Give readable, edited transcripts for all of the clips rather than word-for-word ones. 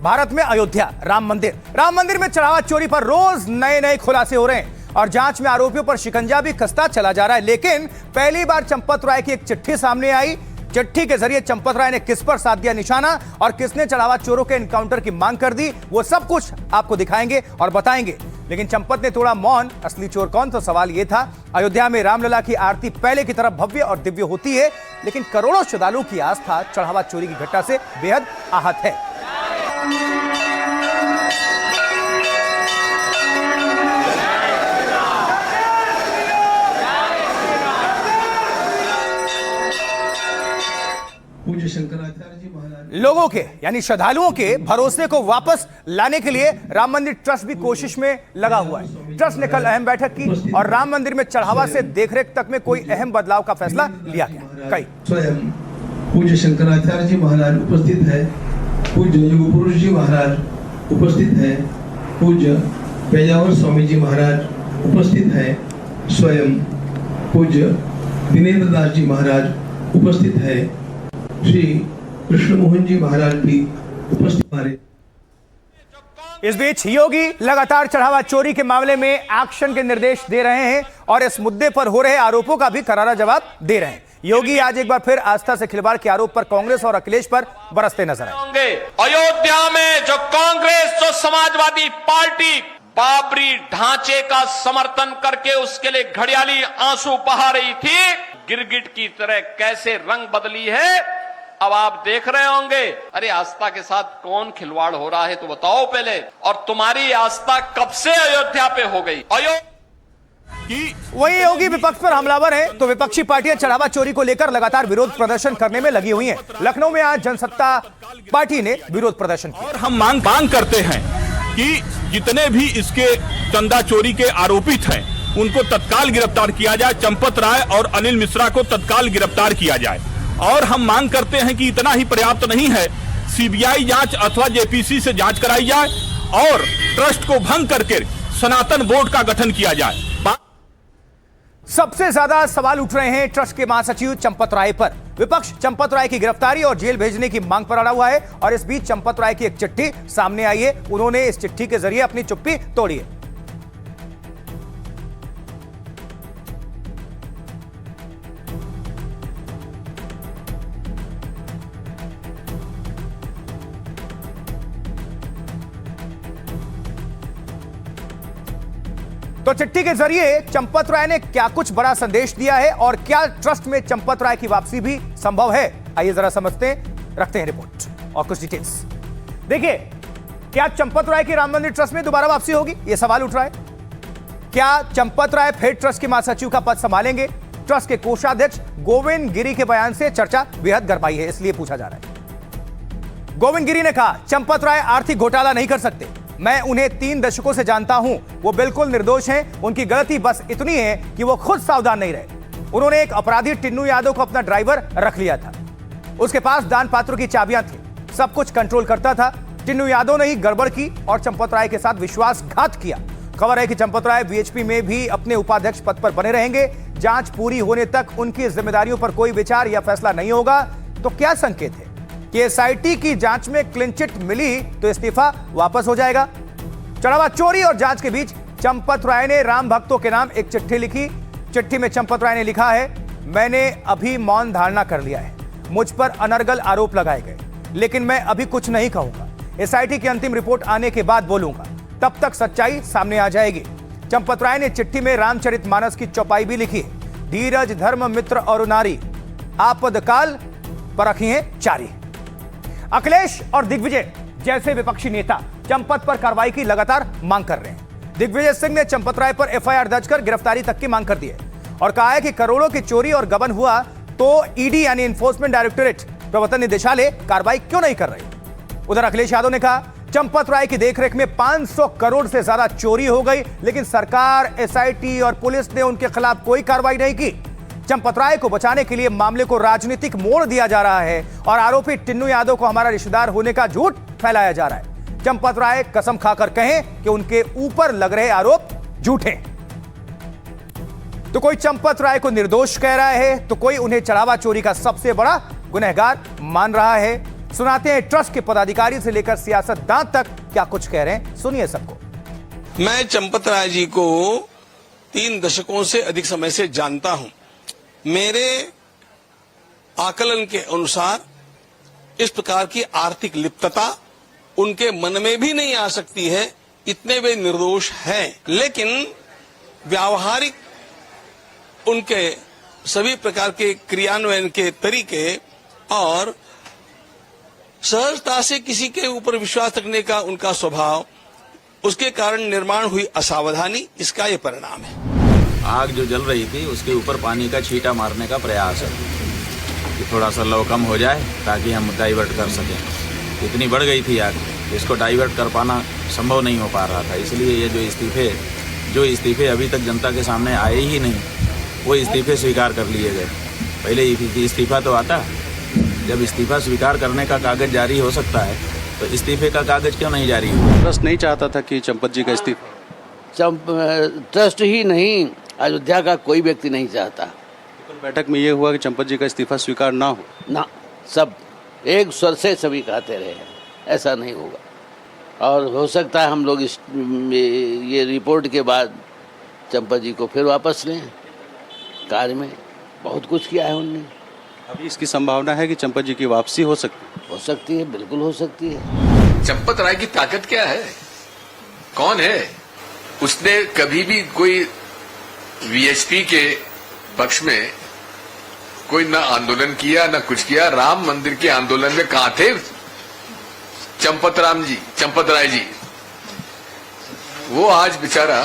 भारत में अयोध्या राम मंदिर में चढ़ावा चोरी पर रोज नए नए खुलासे हो रहे हैं और जांच में आरोपियों पर शिकंजा भी कसता चला जा रहा है। लेकिन पहली बार चंपत राय की एक चिट्ठी सामने आई। चिट्ठी के जरिए चंपत राय ने किस पर साध दिया निशाना और किसने चढ़ावा चोरों के एनकाउंटर की मांग कर दी, वो सब कुछ आपको दिखाएंगे और बताएंगे। लेकिन चंपत ने तोड़ा मौन। असली चोर कौन? तो सवाल यह था, अयोध्या में रामलला की आरती पहले की तरह भव्य और दिव्य होती है, लेकिन करोड़ों श्रद्धालुओं की आस्था चढ़ावा चोरी की घटना से बेहद आहत है। पूज्य शंकराचार्य जी महाराज लोगों के यानी श्रद्धालुओं के भरोसे को वापस लाने के लिए राम मंदिर ट्रस्ट भी कोशिश में लगा हुआ है। ट्रस्ट ने कल अहम बैठक की और राम मंदिर में चढ़ावा से देखरेख तक में कोई अहम बदलाव का फैसला लिया गया। कई स्वयं पूज्य शंकराचार्य जी महाराज उपस्थित है, पूज्य युग पुरुष जी महाराज उपस्थित है, पूज्य पेजावर स्वामी जी महाराज उपस्थित है, स्वयं पूज्य दिनेन्द्र दास जी महाराज उपस्थित है, श्री कृष्ण मोहन जी महाराज भी उपस्थित हमारे। इस बीच योगी लगातार चढ़ावा चोरी के मामले में एक्शन के निर्देश दे रहे हैं और इस मुद्दे पर हो रहे आरोपों का भी करारा जवाब दे रहे हैं। योगी आज एक बार फिर आस्था से खिलवाड़ के आरोप पर कांग्रेस और अखिलेश पर बरसते नजर आए। अयोध्या में जो कांग्रेस, जो समाजवादी पार्टी बाबरी ढांचे का समर्थन करके उसके लिए घड़ियाली आंसू बहा रही थी, गिरगिट की तरह कैसे रंग बदली है अब आप देख रहे होंगे। अरे आस्था के साथ कौन खिलवाड़ हो रहा है तो बताओ पहले। और तुम्हारी आस्था कब से अयोध्या पे हो गई? वही योगी विपक्ष पर हमलावर है तो विपक्षी पार्टियां चढ़ावा चोरी को लेकर लगातार विरोध प्रदर्शन करने में लगी हुई हैं। लखनऊ में आज जनसत्ता पार्टी ने विरोध प्रदर्शन किया और हम मांग करते हैं कि जितने भी इसके चंदा चोरी के आरोपित हैं उनको तत्काल गिरफ्तार किया जाए। चंपत राय और अनिल मिश्रा को तत्काल गिरफ्तार किया जाए। और हम मांग करते हैं कि इतना ही पर्याप्त नहीं है, सीबीआई जांच अथवा जेपीसी से जांच कराई जाए और ट्रस्ट को भंग करके सनातन बोर्ड का गठन किया जाए। सबसे ज्यादा सवाल उठ रहे हैं ट्रस्ट के महासचिव चंपत राय पर। विपक्ष चंपत राय की गिरफ्तारी और जेल भेजने की मांग पर अड़ा हुआ है और इस बीच चंपत राय की एक चिट्ठी सामने आई है। उन्होंने इस चिट्ठी के जरिए अपनी चुप्पी तोड़ी है। तो चिट्ठी के जरिए चंपत राय ने क्या कुछ बड़ा संदेश दिया है और क्या ट्रस्ट में चंपत राय की वापसी भी संभव है? आइए जरा समझते हैं, रखते हैं रिपोर्ट और कुछ डिटेल्स। देखिए, क्या चंपत राय की राम मंदिर ट्रस्ट में दोबारा वापसी होगी? यह सवाल उठ रहा है। क्या चंपत राय फिर ट्रस्ट के महासचिव का पद संभालेंगे? ट्रस्ट के कोषाध्यक्ष गोविंद गिरी के बयान से चर्चा बेहद गरमाई है, इसलिए पूछा जा रहा है। गोविंद गिरी ने कहा, चंपत राय आर्थिक घोटाला नहीं कर सकते। मैं उन्हें 3 दशकों से जानता हूं, वो बिल्कुल निर्दोष हैं। उनकी गलती बस इतनी है कि वो खुद सावधान नहीं रहे। उन्होंने एक अपराधी टिन्नू यादव को अपना ड्राइवर रख लिया था। उसके पास दान पात्रों की चाबियां थी, सब कुछ कंट्रोल करता था। टिन्नू यादव ने ही गड़बड़ की और चंपत राय के साथ विश्वासघात किया। खबर है कि चंपत राय बीएचपी में भी अपने उपाध्यक्ष पद पर बने रहेंगे। जांच पूरी होने तक उनकी जिम्मेदारियों पर कोई विचार या फैसला नहीं होगा। तो क्या संकेत है कि एसआईटी की जांच में क्लीन चिट मिली तो इस्तीफा वापस हो जाएगा? चढ़ावा चोरी और जांच के बीच चंपत राय ने राम भक्तों के नाम एक चिट्ठी लिखी। चिट्ठी में चंपत राय ने लिखा है, मैंने अभी मौन धारणा कर लिया है। मुझ पर अनर्गल आरोप लगाए गए, लेकिन मैं अभी कुछ नहीं कहूंगा। एसआईटी की अंतिम रिपोर्ट आने के बाद बोलूंगा, तब तक सच्चाई सामने आ जाएगी। चंपत राय ने चिट्ठी में रामचरितमानस की चौपाई भी लिखी है। धीरज धर्म मित्र और नारी, आपदकाल परखिए चारी। अखिलेश और दिग्विजय जैसे विपक्षी नेता चंपत पर कार्रवाई की लगातार मांग कर रहे हैं। दिग्विजय सिंह ने चंपत राय पर एफआईआर दर्ज कर गिरफ्तारी तक की मांग कर दी है और कहा है कि करोड़ों की चोरी और गबन हुआ तो ईडी यानी एनफोर्समेंट डायरेक्टोरेट प्रवर्तन निदेशालय कार्रवाई क्यों नहीं कर रही? उधर अखिलेश यादव ने कहा, चंपत राय की देखरेख में 500 करोड़ से ज्यादा चोरी हो गई, लेकिन सरकार, एसआईटी और पुलिस ने उनके खिलाफ कोई कार्रवाई नहीं की। चंपत राय को बचाने के लिए मामले को राजनीतिक मोड़ दिया जा रहा है और आरोपी टिन्नू यादव को हमारा रिश्तेदार होने का झूठ फैलाया जा रहा है। चंपत राय कसम खाकर कहें कि उनके ऊपर लग रहे आरोप झूठे। तो कोई चंपत राय को निर्दोष कह रहा है तो कोई उन्हें चढ़ावा चोरी का सबसे बड़ा गुनहगार मान रहा है। सुनाते हैं ट्रस्ट के पदाधिकारी से लेकर सियासतदान तक क्या कुछ कह रहे हैं, सुनिए सबको। मैं चंपत राय जी को 3 दशकों से अधिक समय से जानता हूं। मेरे आकलन के अनुसार इस प्रकार की आर्थिक लिप्तता उनके मन में भी नहीं आ सकती है, इतने वे निर्दोष हैं। लेकिन व्यावहारिक उनके सभी प्रकार के क्रियान्वयन के तरीके और सहजता से किसी के ऊपर विश्वास रखने का उनका स्वभाव, उसके कारण निर्माण हुई असावधानी, इसका ये परिणाम है। आग जो जल रही थी उसके ऊपर पानी का छींटा मारने का प्रयास है कि थोड़ा सा लव कम हो जाए ताकि हम डाइवर्ट कर सकें। इतनी बढ़ गई थी आग, इसको डाइवर्ट कर पाना संभव नहीं हो पा रहा था। इसलिए ये जो इस्तीफे अभी तक जनता के सामने आए ही नहीं, वो इस्तीफे स्वीकार कर लिए गए। पहले इस्तीफा तो आता, जब इस्तीफा स्वीकार करने का कागज जारी हो सकता है तो इस्तीफे का कागज क्यों नहीं जारी हुआ? ट्रस्ट नहीं चाहता था कि चंपत जी का इस्तीफा। ट्रस्ट ही नहीं, अयोध्या का कोई व्यक्ति नहीं चाहता। बैठक में ये हुआ कि चंपत जी का इस्तीफा स्वीकार ना हो। ना, सब एक स्वर से सभी कहते रहे, ऐसा नहीं होगा। और हो सकता है हम लोग ये रिपोर्ट के बाद चंपत जी को फिर वापस लें। कार्य में बहुत कुछ किया है उनने। अभी इसकी संभावना है कि चंपत जी की वापसी हो सकती है, बिल्कुल हो सकती है। चंपत राय की ताकत क्या है? कौन है? उसने कभी भी कोई वीएचपी के पक्ष में कोई ना आंदोलन किया ना कुछ किया। राम मंदिर के आंदोलन में कहां थे चंपत राय जी? वो आज बेचारा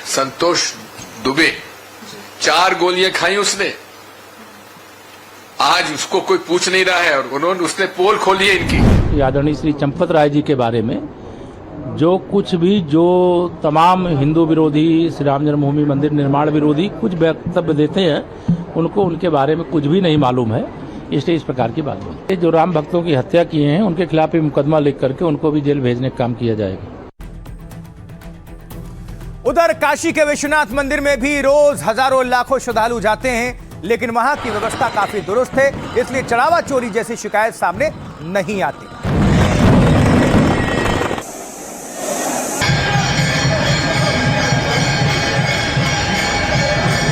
संतोष दुबे 4 गोलियां खाई उसने, आज उसको कोई पूछ नहीं रहा है और उसने पोल खोली है इनकी। आदरणीय श्री चंपत राय जी के बारे में जो तमाम हिंदू विरोधी, श्री राम जन्मभूमि मंदिर निर्माण विरोधी कुछ वक्तव्य देते हैं, उनको उनके बारे में कुछ भी नहीं मालूम है, इसलिए इस प्रकार की बात है। जो राम भक्तों की हत्या किए हैं उनके खिलाफ भी मुकदमा लिख करके उनको भी जेल भेजने का काम किया जाएगा। उधर काशी के विश्वनाथ मंदिर में भी रोज हजारों लाखों श्रद्धालु जाते हैं, लेकिन वहां की व्यवस्था काफी दुरुस्त है, इसलिए चढ़ावा चोरी जैसी शिकायत सामने नहीं आती।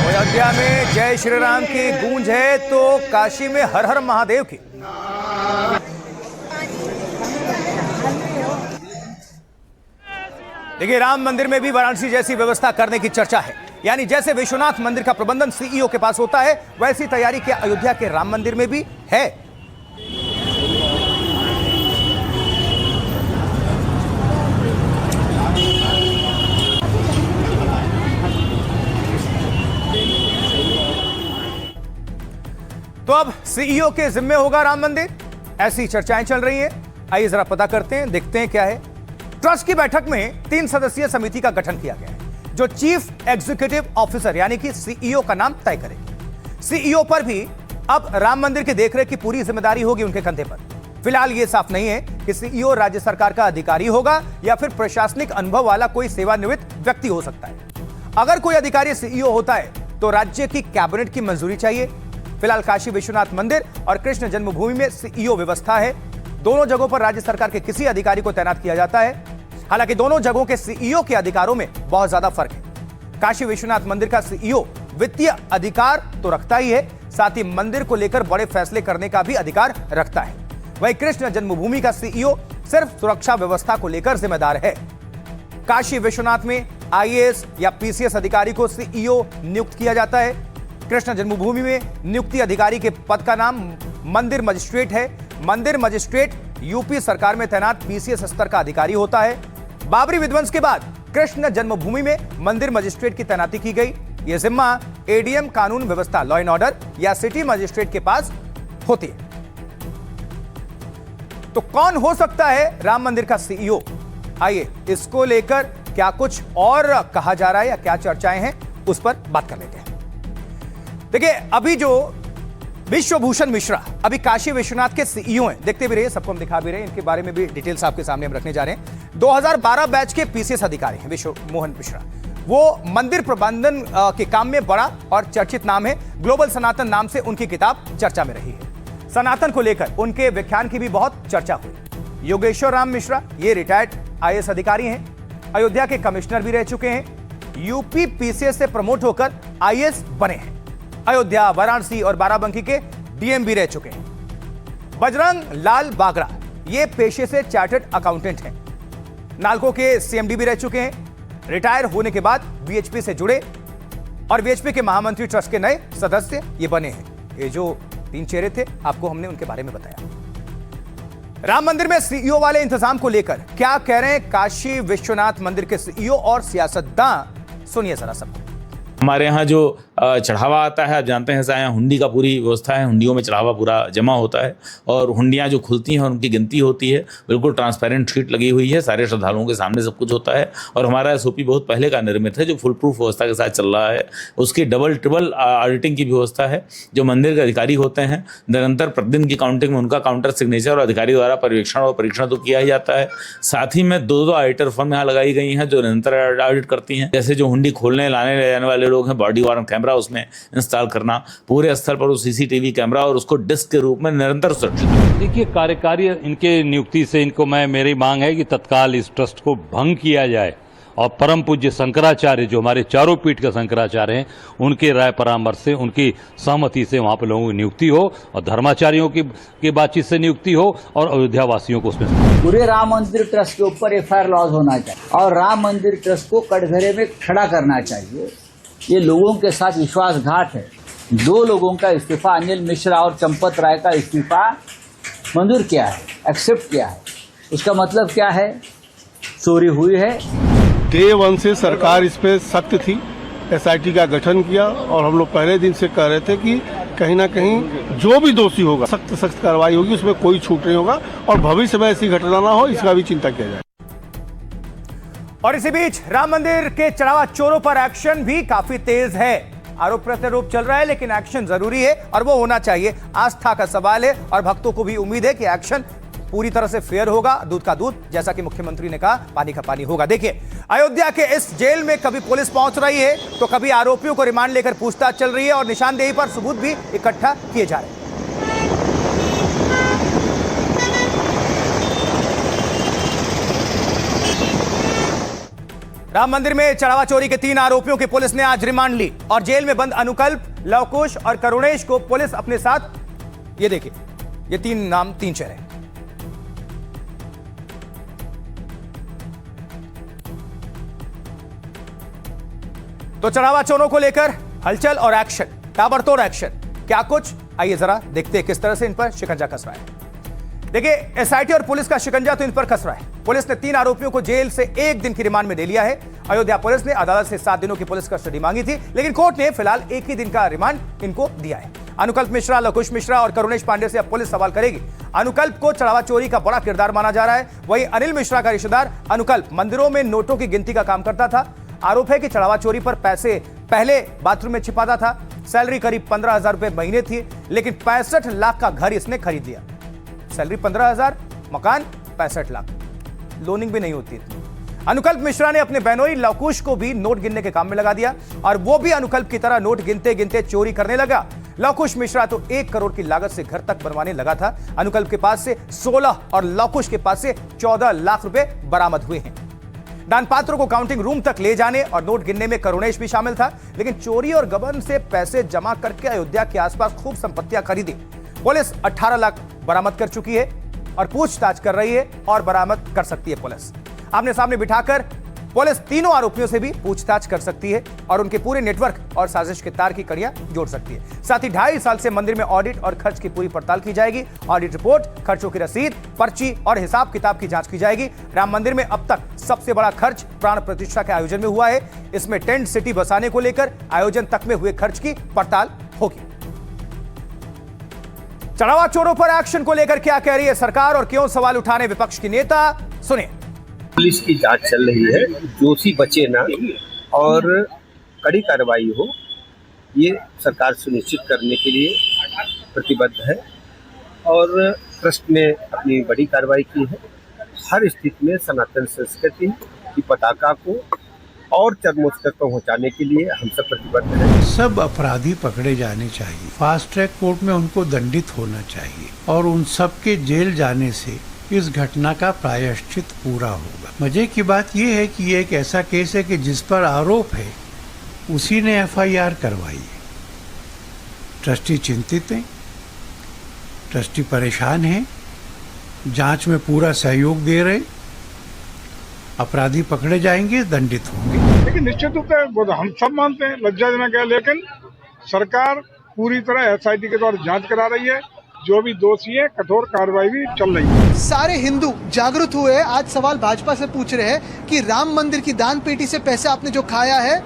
अयोध्या में जय श्री राम की गूंज है तो काशी में हर हर महादेव की। देखिए, राम मंदिर में भी वाराणसी जैसी व्यवस्था करने की चर्चा है। यानी जैसे विश्वनाथ मंदिर का प्रबंधन सीईओ के पास होता है, वैसी तैयारी क्या अयोध्या के राम मंदिर में भी है। तो अब सीईओ के जिम्मे होगा राम मंदिर, ऐसी चर्चाएं चल रही हैं। आइए जरा पता करते हैं, देखते हैं क्या है। ट्रस्ट की बैठक में 3 सदस्यीय समिति का गठन किया गया है, जो चीफ एग्जीक्यूटिव ऑफिसर यानी कि सीईओ का नाम तय करेगी। सीईओ पर भी अब राम मंदिर की देखरेख की पूरी जिम्मेदारी होगी उनके कंधे पर। फिलहाल यह साफ नहीं है कि सीईओ राज्य सरकार का अधिकारी होगा या फिर प्रशासनिक अनुभव वाला कोई सेवानिवृत्त व्यक्ति हो सकता है। अगर कोई अधिकारी सीईओ होता है तो राज्य की कैबिनेट की मंजूरी चाहिए। फिलहाल काशी विश्वनाथ मंदिर और कृष्ण जन्मभूमि में सीईओ व्यवस्था है। दोनों जगहों पर राज्य सरकार के किसी अधिकारी को तैनात किया जाता है। हालांकि दोनों जगहों के सीईओ के अधिकारों में बहुत ज्यादा फर्क है। काशी विश्वनाथ मंदिर का सीईओ वित्तीय अधिकार तो रखता ही है, साथ ही मंदिर को लेकर बड़े फैसले करने का भी अधिकार रखता है। वहीं कृष्ण जन्मभूमि का सीईओ सिर्फ सुरक्षा व्यवस्था को लेकर जिम्मेदार है। काशी विश्वनाथ में आईएएस या पीसीएस अधिकारी को सीईओ नियुक्त किया जाता है। कृष्ण जन्मभूमि में नियुक्ति अधिकारी के पद का नाम मंदिर मजिस्ट्रेट है। मंदिर मजिस्ट्रेट यूपी सरकार में तैनात पीसीएस स्तर का अधिकारी होता है। बाबरी विध्वंस के बाद कृष्ण जन्मभूमि में मंदिर मजिस्ट्रेट की तैनाती की गई। यह जिम्मा एडीएम कानून व्यवस्था, लॉ एंड ऑर्डर या सिटी मजिस्ट्रेट के पास होती है। तो कौन हो सकता है राम मंदिर का सीईओ? आइए इसको लेकर क्या कुछ और कहा जा रहा है या क्या चर्चाएं हैं, उस पर बात कर लेते हैं। देखिए, अभी जो विश्वभूषण मिश्रा अभी काशी विश्वनाथ के सीईओ हैं, देखते भी रहिए, सबको हम दिखा भी रहे हैं, इनके बारे में भी डिटेल्स आपके सामने हम रखने जा रहे हैं। 2012 बैच के पीसीएस अधिकारी हैं विश्व मोहन मिश्रा। वो मंदिर प्रबंधन के काम में बड़ा और चर्चित नाम है। ग्लोबल सनातन नाम से उनकी किताब चर्चा में रही है। सनातन को लेकर उनके व्याख्यान की भी बहुत चर्चा हुई। योगेश्वर राम मिश्रा ये रिटायर्ड IAS अधिकारी हैं, अयोध्या के कमिश्नर भी रह चुके हैं, यूपी PCS से प्रमोट होकर IAS बने हैं, अयोध्या, वाराणसी और बाराबंकी के DM भी रह चुके हैं। बजरंग लाल बागरा ये पेशे से चार्टर्ड अकाउंटेंट हैं, नालको के CMD भी रह चुके हैं, रिटायर होने के बाद BHP से जुड़े और BHP के महामंत्री ट्रस्ट के नए सदस्य ये बने हैं। ये जो 3 चेहरे थे आपको हमने उनके बारे में बताया। राम मंदिर में CEO वाले इंतजाम को लेकर क्या कह रहे हैं काशी विश्वनाथ मंदिर के CEO और सियासतदान, सुनिए जरा सब। हमारे यहाँ जो चढ़ावा आता है, आप जानते हैं यहाँ हुंडी का पूरी व्यवस्था है, हुंडियों में चढ़ावा पूरा जमा होता है और हुंडियाँ जो खुलती हैं उनकी गिनती होती है, बिल्कुल ट्रांसपेरेंट शीट लगी हुई है, सारे श्रद्धालुओं के सामने सब कुछ होता है। और हमारा SOP बहुत पहले का निर्मित है जो फुल प्रूफ व्यवस्था के साथ चल रहा है। उसकी डबल ट्रिपल ऑडिटिंग की व्यवस्था है। जो मंदिर के अधिकारी होते हैं निरंतर प्रतिदिन की काउंटिंग में उनका काउंटर सिग्नेचर और अधिकारी द्वारा पर्यवेक्षण और परीक्षण तो किया ही जाता है। साथ ही में 2 ऑडिटर फर्म यहाँ लगाई गई हैं जो निरंतर ऑडिट करती हैं। जैसे जो हुंडी खोलने लाने ले जाने वाले लोग हैं, बॉडी वार्न कैमरा उसमें इंस्टॉल करना, पूरे स्थल पर CCTV कैमरा और उसको डिस्क के रूप में निरंतर सुरक्षित। देखिए, कार्यकारी इनके नियुक्ति से इनको मेरी मांग है कि तत्काल इस ट्रस्ट को भंग किया जाए और परम पूज्य शंकराचार्य जो हमारे चारों पीठ का शंकराचार्य हैं उनके राय परामर्श से, उनकी सहमति से वहाँ पर लोगों की नियुक्ति हो और धर्माचार्यों की बातचीत से नियुक्ति हो और अयोध्या वासियों को उसमें पूरे राम मंदिर ट्रस्ट के ऊपर FIR लॉज होना चाहिए और राम मंदिर ट्रस्ट को कटघरे में खड़ा करना चाहिए। ये लोगों के साथ विश्वासघात है। 2 लोगों का इस्तीफा, अनिल मिश्रा और चंपत राय का इस्तीफा मंजूर किया है, एक्सेप्ट किया है। उसका मतलब क्या है? चोरी हुई है। Day 1 से सरकार इस पे सख्त थी, SIT का गठन किया और हम लोग पहले दिन से कह रहे थे कि कहीं ना कहीं जो भी दोषी होगा सख्त कार्रवाई होगी, उसमें कोई छूट नहीं होगा और भविष्य में ऐसी घटना ना हो इसका भी चिंता किया जाए। और इसी बीच राम मंदिर के चढ़ावा चोरों पर एक्शन भी काफी तेज है। आरोप प्रत्यारोप चल रहा है लेकिन एक्शन जरूरी है और वो होना चाहिए। आस्था का सवाल है और भक्तों को भी उम्मीद है कि एक्शन पूरी तरह से फेयर होगा, दूध का दूध, जैसा कि मुख्यमंत्री ने कहा, पानी का पानी होगा। देखिए, अयोध्या के इस जेल में कभी पुलिस पहुंच रही है तो कभी आरोपियों को रिमांड लेकर पूछताछ चल रही है और निशानदेही पर सबूत भी इकट्ठा किए जा रहे हैं। राम मंदिर में चढ़ावा चोरी के 3 आरोपियों की पुलिस ने आज रिमांड ली और जेल में बंद अनुकल्प, लवकुश और करुणेश को पुलिस अपने साथ, ये देखिए, ये 3 नाम 3 चेहरे। तो चढ़ावा चोरों को लेकर हलचल और एक्शन, ताबड़तोड़ एक्शन, क्या कुछ, आइए जरा देखते हैं किस तरह से इन पर शिकंजा कस रहा है। देखिए, SIT और पुलिस का शिकंजा तो इन पर कस रहा है। पुलिस ने 3 आरोपियों को जेल से 1 दिन की रिमांड में ले लिया है। अयोध्या पुलिस ने अदालत से 7 दिनों की पुलिस कस्टडी मांगी थी लेकिन कोर्ट ने फिलहाल 1 ही दिन का रिमांड इनको दिया है। अनुकल्प मिश्रा, लवकुश मिश्रा और करुणेश पांडे से अब पुलिस सवाल करेगी। अनुकल्प को चढ़ावा चोरी का बड़ा किरदार माना जा रहा है। वहीं अनिल मिश्रा का रिश्तेदार अनुकल्प मंदिरों में नोटों की गिनती का काम करता था। आरोप है कि चढ़ावा चोरी पर पैसे पहले बाथरूम में छिपाता था। सैलरी करीब 15,000 रुपए महीने थी लेकिन 65 लाख का घर इसने खरीद लिया। सैलरी 15,000, मकान 65 लाख, लोनिंग भी नहीं होती थी। अनुकल्प मिश्रा ने अपने बहनोई लवकुश को भी नोट गिनने के काम में लगा दिया और वो भी अनुकल्प की तरह नोट गिनते गिनते चोरी करने लगा। लवकुश मिश्रा तो 1 करोड़ की लागत से घर तक बनवाने लगा था। अनुकल्प के पास से 16 और लवकुश के पास से 14 लाख रुपए बरामद हुए हैं। दानपात्रों को काउंटिंग रूम तक ले जाने और नोट गिनने में करुणेश भी शामिल था लेकिन चोरी और गबन से पैसे जमा करके अयोध्या के आसपास खूब संपत्तियां खरीदी। पुलिस 18 लाख बरामद कर चुकी है और पूछताछ कर रही है और बरामद कर सकती है। पुलिस आमने सामने बिठाकर पुलिस तीनों आरोपियों से भी पूछताछ कर सकती है और उनके पूरे नेटवर्क और साजिश के तार की कड़ियां जोड़ सकती है। साथ ही 2.5 साल से मंदिर में ऑडिट और खर्च की पूरी पड़ताल की जाएगी। ऑडिट रिपोर्ट, खर्चों की रसीद, पर्ची और हिसाब किताब की जांच की जाएगी। राम मंदिर में अब तक सबसे बड़ा खर्च प्राण प्रतिष्ठा के आयोजन में हुआ है। इसमें टेंट सिटी बसाने को लेकर आयोजन तक में हुए खर्च की पड़ताल होगी। चढ़ावा चोरों पर एक्शन को लेकर क्या कह रही है सरकार और क्यों सवाल उठाने विपक्ष की नेता, सुनिए। पुलिस की जांच चल रही है, दोषी बचे ना और कड़ी कार्रवाई हो, ये सरकार सुनिश्चित करने के लिए प्रतिबद्ध है और ट्रस्ट ने अपनी बड़ी कार्रवाई की है। हर स्थिति में सनातन संस्कृति की पताका को और चरमोत्कर्ष तक पहुंचाने के लिए हम सब प्रतिबद्ध हैं। सब अपराधी पकड़े जाने चाहिए, फास्ट ट्रैक कोर्ट में उनको दंडित होना चाहिए और उन सब के जेल जाने से इस घटना का प्रायश्चित पूरा होगा। मजे की बात यह है कि ये एक ऐसा केस है कि जिस पर आरोप है उसी ने FIR करवाई है। ट्रस्टी चिंतित हैं, ट्रस्टी परेशान हैं, जांच में पूरा सहयोग दे रहे, अपराधी पकड़े जाएंगे, दंडित होंगे। लेकिन निश्चित रूप से हम सब मानते हैं लज्जाजनक है, लेकिन सरकार पूरी तरह SIT के द्वारा जांच करा रही है। जो भी दोषी है कठोर कार्रवाई भी चल रही है। सारे हिंदू जागरूक हुए हैं। आज सवाल भाजपा से पूछ रहे हैं कि राम मंदिर की दान पेटी से पैसे आपने जो खाया है,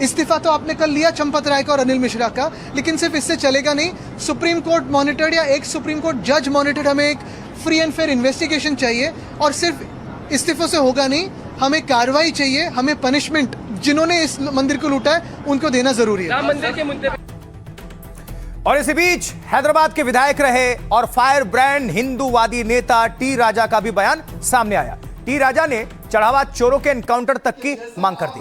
इस्तीफा तो आपने कल लिया चंपत राय का और अनिल मिश्रा का, लेकिन सिर्फ इससे चलेगा नहीं। सुप्रीम कोर्ट मॉनिटर्ड या एक सुप्रीम कोर्ट जज मॉनिटर्ड हमें एक फ्री एंड फेयर इन्वेस्टिगेशन चाहिए। और सिर्फ इस्तीफों से होगा नहीं, हमें कार्रवाई चाहिए, हमें पनिशमेंट जिन्होंने इस मंदिर को लूटा है उनको देना जरूरी है। राम मंदिर के मुद्दे और इसी बीच हैदराबाद के विधायक रहे और फायर ब्रांड हिंदूवादी नेता टी राजा का भी बयान सामने आया। टी राजा ने चढ़ावा चोरों के एनकाउंटर तक की मांग कर दी।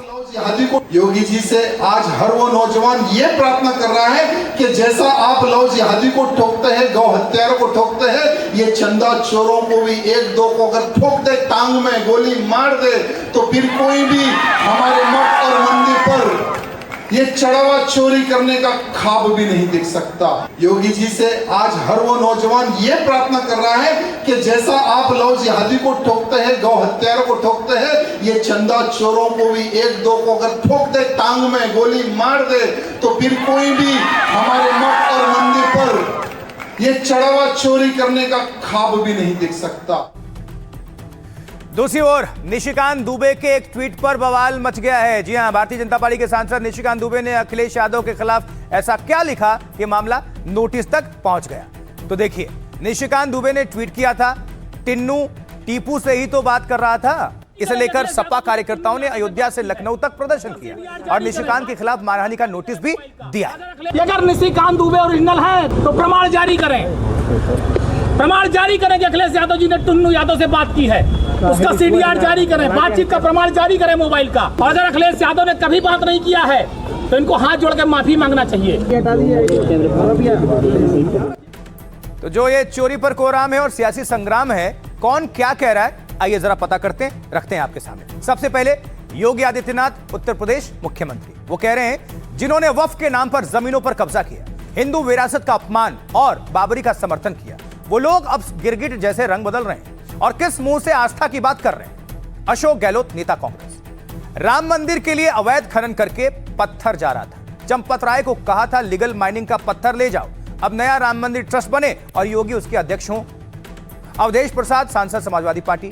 योगी जी से आज हर वो नौजवान ये प्रार्थना कर रहा है कि जैसा आप लव जिहादी को ठोकते हैं, गौ हत्यारों को ठोकते हैं, ये चंदा चोरों को भी एक दो को अगर ठोक दे, टांग में गोली मार दे, तो फिर कोई भी हमारे मठ और मंदिर पर ये चढ़ावा चोरी करने का ख्वाब भी नहीं देख सकता। योगी जी से आज हर वो नौजवान ये प्रार्थना कर रहा है कि जैसा आप लव जिहादी को ठोकते हैं, गौ हत्यारों को ठोकते हैं, ये चंदा चोरों को भी एक दो को अगर ठोक दे, टांग में गोली मार दे, तो फिर कोई भी हमारे मठ और मंदिर पर ये चढ़ावा चोरी करने का ख्वाब भी नहीं देख सकता। दूसरी ओर निशिकांत दुबे के एक ट्वीट पर बवाल मच गया है। जी हां, भारतीय जनता पार्टी के सांसद निशिकांत दुबे ने अखिलेश यादव के खिलाफ ऐसा क्या लिखा कि मामला नोटिस तक पहुंच गया। तो देखिए, निशिकांत दुबे ने ट्वीट किया था, टिन्नू टीपू से ही तो बात कर रहा था। इसे लेकर सपा कार्यकर्ताओं ने अयोध्या से लखनऊ तक प्रदर्शन किया और निशिकांत के खिलाफ मानहानि का नोटिस भी दिया। अगर निशिकांत दुबे ओरिजिनल है तो प्रमाण जारी करें, प्रमाण जारी करें कि अखिलेश यादव जी ने टुन्नू यादव से बात की है, उसका CDR जारी करें, बातचीत का प्रमाण जारी करें मोबाइल का। और अगर अखिलेश यादव ने कभी बात नहीं किया है तो इनको हाथ जोड़ के माफी मांगना चाहिए। तो जो ये चोरी पर कोराम है और सियासी संग्राम है, कौन क्या कह रहा है, आइए जरा पता करते हैं, रखते हैं आपके सामने। सबसे पहले योगी आदित्यनाथ, उत्तर प्रदेश मुख्यमंत्री, वो कह रहे हैं जिन्होंने वक्फ के नाम पर जमीनों पर कब्जा किया, हिंदू विरासत का अपमान और बाबरी का समर्थन किया, वो लोग अब गिरगिट जैसे रंग बदल रहे हैं और किस मुंह से आस्था की बात कर रहे हैं। अशोक गहलोत, नेता कांग्रेस, राम मंदिर के लिए अवैध खनन करके पत्थर जा रहा था, चंपत राय को कहा था लीगल माइनिंग का पत्थर ले जाओ, अब नया राम मंदिर ट्रस्ट बने और योगी उसके अध्यक्ष हों। अवधेश प्रसाद, सांसद समाजवादी पार्टी,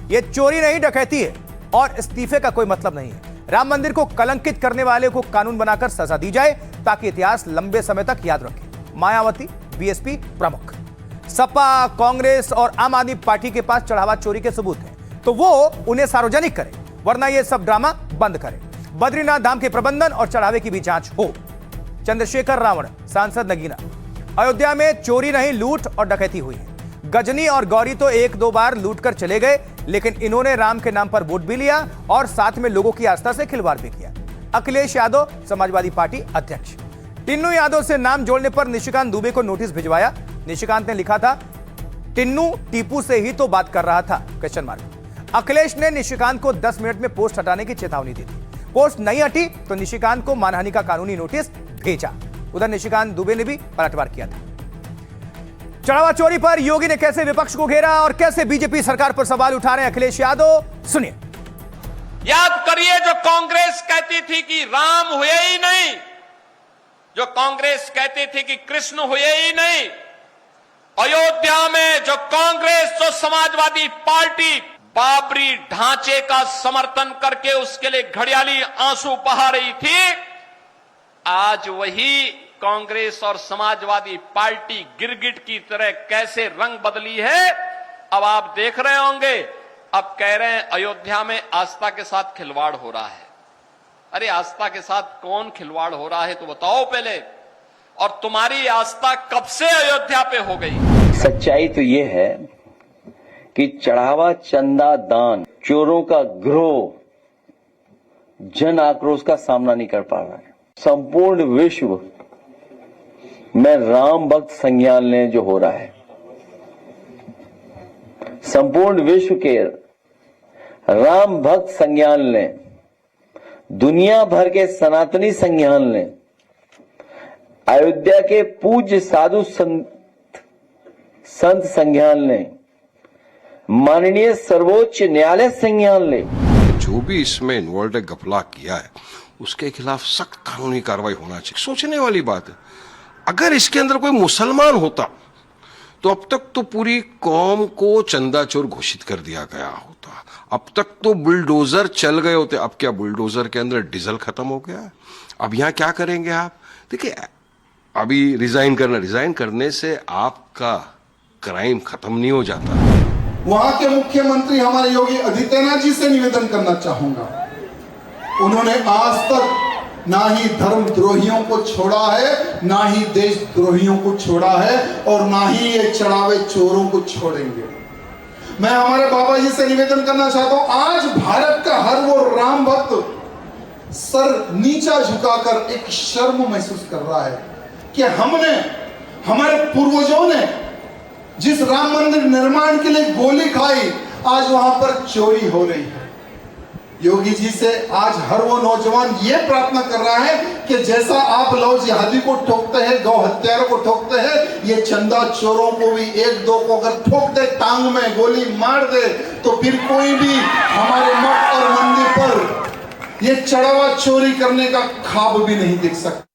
ये चोरी नहीं डकैती है और इस्तीफे का कोई मतलब नहीं है। राम मंदिर को कलंकित करने वाले को कानून बनाकर सजा दी जाए ताकि इतिहास लंबे समय तक याद रखे। मायावती, बीएसपी प्रमुख, सपा, कांग्रेस और आम आदमी पार्टी के पास चढ़ावा चोरी के सबूत हैं, तो वो उन्हें सार्वजनिक करे, वरना ये सब ड्रामा बंद करे। बद्रीनाथ धाम के प्रबंधन और चढ़ावे की भी जांच हो। चंद्रशेखर रावण, सांसद नगीना, अयोध्या में चोरी नहीं लूट और डकैती हुई है। गजनी और गौरी तो एक दो बार लूट कर चले गए, लेकिन इन्होंने राम के नाम पर वोट भी लिया और साथ में लोगों की आस्था से खिलवाड़ भी किया। अखिलेश यादव, समाजवादी पार्टी अध्यक्ष, टिन्नू यादव से नाम जोड़ने पर निशिकांत दुबे को नोटिस भिजवाया। निशिकांत ने लिखा था, टिन्नू टीपू से ही तो बात कर रहा था, क्वेश्चन मार्क। अखिलेश ने निशिकांत को 10 मिनट में पोस्ट हटाने की चेतावनी दी थी। पोस्ट नहीं हटी तो निशिकांत को मानहानि का कानूनी नोटिस भेजा। उधर निशिकांत दुबे ने भी पलटवार किया था। चढ़ावा चोरी पर योगी ने कैसे विपक्ष को घेरा और कैसे बीजेपी सरकार पर सवाल उठा रहे हैं अखिलेश यादव, सुनिए। याद करिए, जो कांग्रेस कहती थी कि राम हुए ही नहीं, जो कांग्रेस कहती थी कि कृष्ण हुए ही नहीं, अयोध्या में जो कांग्रेस, जो समाजवादी पार्टी बाबरी ढांचे का समर्थन करके उसके लिए घड़ियाली आंसू बहा रही थी, आज वही कांग्रेस और समाजवादी पार्टी गिरगिट की तरह कैसे रंग बदली है, अब आप देख रहे होंगे। अब कह रहे हैं अयोध्या में आस्था के साथ खिलवाड़ हो रहा है। अरे आस्था के साथ कौन खिलवाड़ हो रहा है तो बताओ पहले, और तुम्हारी आस्था कब से अयोध्या पे हो गई? सच्चाई तो ये है कि चढ़ावा, चंदा, दान, चोरों का ग्रोह जन आक्रोश का सामना नहीं कर पा रहा है। संपूर्ण विश्व में राम भक्त संज्ञान लें जो हो रहा है, संपूर्ण विश्व के राम भक्त संज्ञान लें, दुनिया भर के सनातनी संज्ञान लें, अयोध्या के पूज्य साधु संत संज्ञान लें, माननीय सर्वोच्च न्यायालय संज्ञान लें। जो भी इसमें इन्वॉल्व है, घपला किया है, उसके खिलाफ सख्त कानूनी कार्रवाई होना चाहिए। सोचने वाली बात है, अगर इसके अंदर कोई मुसलमान होता तो अब तक तो पूरी कौम को चंदा चोर घोषित कर दिया गया होता, अब तक तो बुलडोजर चल गए होते। अब क्या बुलडोजर के अंदर डीजल खत्म हो गया? अब यहां क्या करेंगे आप? देखिए, अभी रिजाइन करने से आपका क्राइम खत्म नहीं हो जाता। वहां के मुख्यमंत्री हमारे योगी आदित्यनाथ जी से निवेदन करना चाहूंगा, उन्होंने आज तक ना ही धर्मद्रोहियों को छोड़ा है, ना ही देशद्रोहियों को छोड़ा है, और ना ही ये चढ़ावे चोरों को छोड़ेंगे। मैं हमारे बाबा जी से निवेदन करना चाहता हूं, आज भारत का हर वो राम भक्त सर नीचा झुकाकर एक शर्म महसूस कर रहा है कि हमारे पूर्वजों ने जिस राम मंदिर निर्माण के लिए गोली खाई, आज वहां पर चोरी हो रही है। योगी जी से आज हर वो नौजवान ये प्रार्थना कर रहा है कि जैसा आप लव जिहादी को ठोकते हैं, गौ हत्यारों को ठोकते हैं, ये चंदा चोरों को भी एक दो को अगर ठोक दे, टांग में गोली मार दे, तो फिर कोई भी हमारे मठ और मंदिर पर ये चढ़ावा चोरी करने का ख्वाब भी नहीं देख सकता।